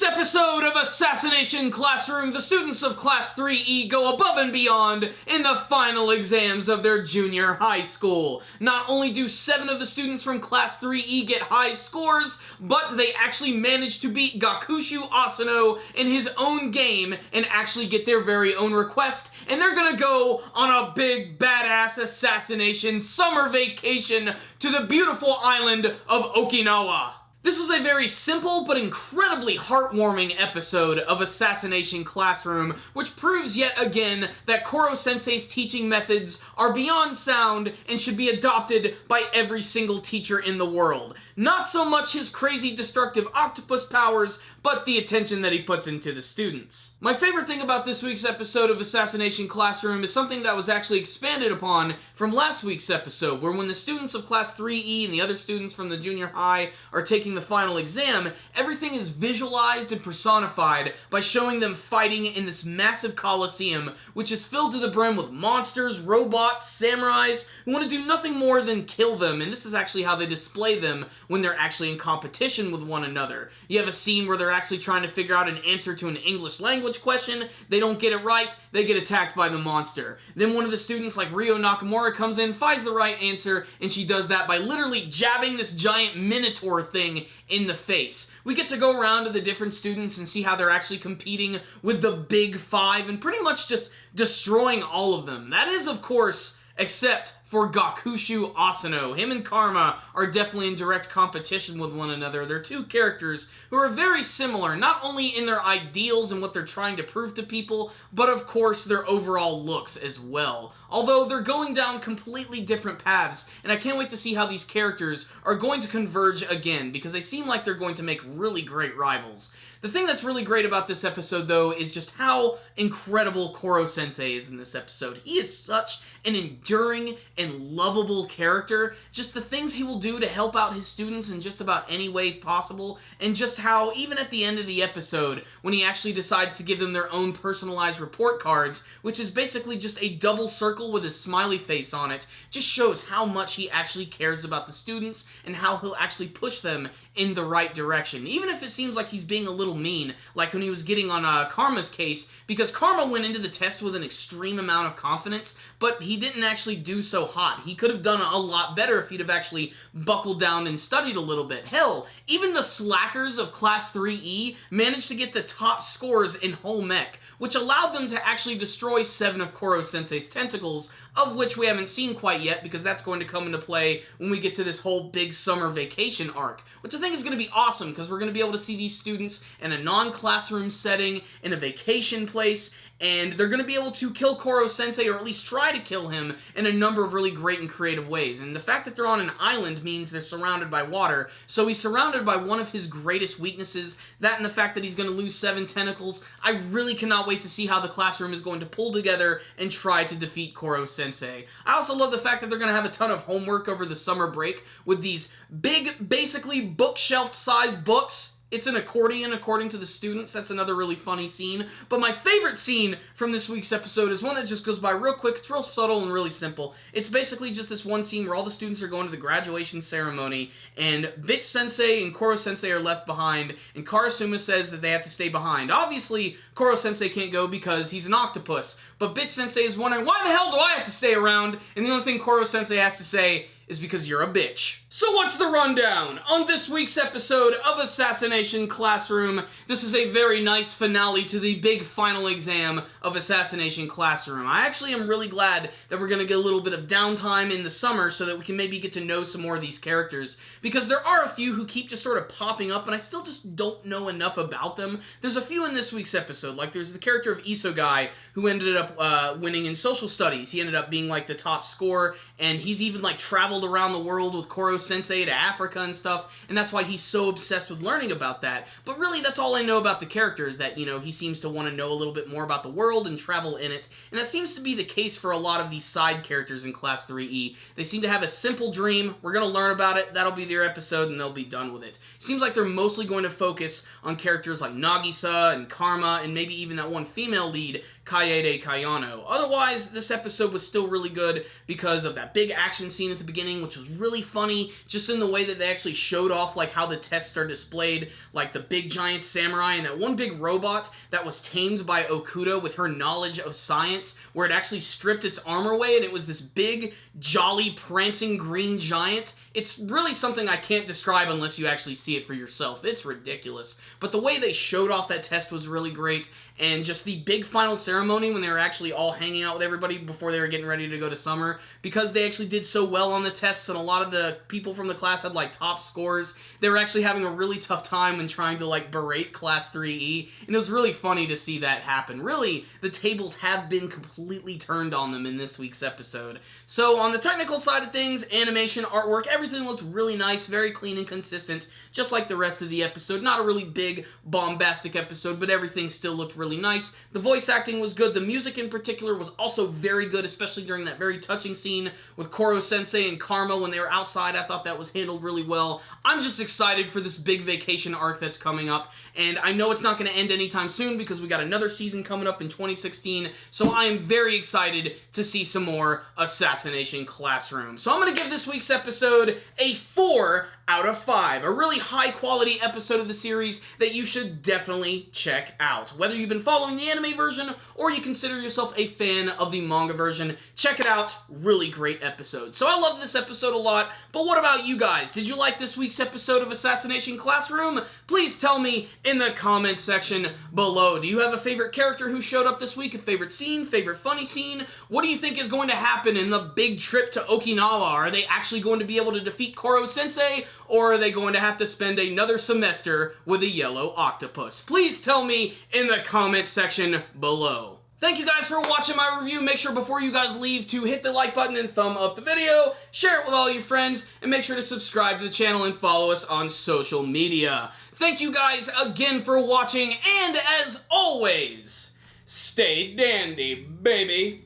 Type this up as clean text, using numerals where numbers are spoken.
week's episode of Assassination Classroom, the students of Class 3E go above and beyond in the final exams of their junior high school. Not only do 7 of the students from Class 3E get high scores, but they actually manage to beat Gakushu Asano in his own game and actually get their very own request, and they're gonna go on a big badass assassination summer vacation to the beautiful island of Okinawa. This was a very simple but incredibly heartwarming episode of Assassination Classroom, which proves yet again that Coro-sensei's teaching methods are beyond sound and should be adopted by every single teacher in the world. Not so much his crazy destructive octopus powers, but the attention that he puts into the students. My favorite thing about this week's episode of Assassination Classroom is something that was actually expanded upon from last week's episode, where when the students of Class 3E and the other students from the junior high are taking the final exam, everything is visualized and personified by showing them fighting in this massive coliseum, which is filled to the brim with monsters, robots, samurais, who want to do nothing more than kill them, and this is actually how they display them when they're actually in competition with one another. You have a scene where they're actually trying to figure out an answer to an English language question, they don't get it right, they get attacked by the monster. Then one of the students, like Ryo Nakamura, comes in, finds the right answer, and she does that by literally jabbing this giant minotaur thing in the face. We get to go around to the different students and see how they're actually competing with the Big Five and pretty much just destroying all of them. That is, of course, except for Gakushu Asano. Him and Karma are definitely in direct competition with one another. They're two characters who are very similar, not only in their ideals and what they're trying to prove to people, but of course their overall looks as well. Although they're going down completely different paths, and I can't wait to see how these characters are going to converge again, because they seem like they're going to make really great rivals. The thing that's really great about this episode, though, is just how incredible Coro-sensei is in this episode. He is such an enduring and lovable character. Just the things he will do to help out his students in just about any way possible, and just how, even at the end of the episode, when he actually decides to give them their own personalized report cards, which is basically just a double circle with a smiley face on it, just shows how much he actually cares about the students and how he'll actually push them in the right direction. Even if it seems like he's being a little mean, like when he was getting on Karma's case, because Karma went into the test with an extreme amount of confidence, but he didn't actually do so hot. He could have done a lot better if he'd have actually buckled down and studied a little bit. Hell, even the slackers of Class 3E managed to get the top scores in whole mech, which allowed them to actually destroy 7 of Coro-sensei's tentacles, of which we haven't seen quite yet, because that's going to come into play when we get to this whole big summer vacation arc, which I think is going to be awesome, because we're going to be able to see these students in a non-classroom setting, in a vacation place, and they're going to be able to kill Coro-sensei, or at least try to kill him, in a number of really great and creative ways. And the fact that they're on an island means they're surrounded by water, so he's surrounded by one of his greatest weaknesses, that and the fact that he's going to lose 7 tentacles. I really cannot wait to see how the classroom is going to pull together and try to defeat Coro-sensei. I also love the fact that they're going to have a ton of homework over the summer break with these big, basically bookshelf-sized books. It's an accordion, according to the students. That's another really funny scene. But my favorite scene from this week's episode is one that just goes by real quick. It's real subtle and really simple. It's basically just this one scene where all the students are going to the graduation ceremony, and Bitch Sensei and Coro-sensei are left behind, and Karasuma says that they have to stay behind. Obviously, Coro-sensei can't go because he's an octopus, but Bitch Sensei is wondering, why the hell do I have to stay around? And the only thing Coro-sensei has to say is because you're a bitch. So what's the rundown? On this week's episode of Assassination Classroom, this is a very nice finale to the big final exam of Assassination Classroom. I actually am really glad that we're going to get a little bit of downtime in the summer so that we can maybe get to know some more of these characters, because there are a few who keep just sort of popping up and I still just don't know enough about them. There's a few in this week's episode, like there's the character of Isogai, who ended up winning in social studies. He ended up being like the top scorer, and he's even like traveled around the world with Coro-sensei to Africa and stuff, and that's why he's so obsessed with learning about that. But really, that's all I know about the character, is that, you know, he seems to want to know a little bit more about the world and travel in it, and that seems to be the case for a lot of these side characters in Class 3E. They seem to have a simple dream, we're going to learn about it, that'll be their episode, and they'll be done with it. Seems like they're mostly going to focus on characters like Nagisa and Karma, and maybe even that one female lead, Kaede Kayano. Otherwise, this episode was still really good because of that big action scene at the beginning, which was really funny, just in the way that they actually showed off like how the tests are displayed, like the big giant samurai and that one big robot that was tamed by Okuda with her knowledge of science, where it actually stripped its armor away and it was this big, jolly, prancing green giant. It's really something I can't describe unless you actually see it for yourself. It's ridiculous. But the way they showed off that test was really great, and just the big final ceremony when they were actually all hanging out with everybody before they were getting ready to go to summer, because they actually did so well on the tests and a lot of the people from the class had like top scores, they were actually having a really tough time when trying to like berate Class 3E, and it was really funny to see that happen. Really, the tables have been completely turned on them in this week's episode. So on the technical side of things, animation, artwork, everything looked really nice, very clean and consistent, just like the rest of the episode. Not a really big, bombastic episode, but everything still looked really nice. The voice acting was good. The music in particular was also very good, especially during that very touching scene with Coro-sensei and Karma when they were outside. I thought that was handled really well. I'm just excited for this big vacation arc that's coming up, and I know it's not going to end anytime soon because we got another season coming up in 2016, so I am very excited to see some more Assassination Classroom. So I'm going to give this week's episode a 4 out of 5. A really high-quality episode of the series that you should definitely check out. Whether you've been following the anime version or you consider yourself a fan of the manga version, check it out. Really great episode. So I love this episode a lot, but what about you guys? Did you like this week's episode of Assassination Classroom? Please tell me in the comments section below. Do you have a favorite character who showed up this week? A favorite scene? Favorite funny scene? What do you think is going to happen in the big trip to Okinawa? Are they actually going to be able to defeat Coro-sensei, or are they going to have to spend another semester with a yellow octopus? Please tell me in the comment section below. Thank you guys for watching my review. Make sure before you guys leave to hit the like button and thumb up the video, share it with all your friends, and make sure to subscribe to the channel and follow us on social media. Thank you guys again for watching, and as always, stay dandy, baby.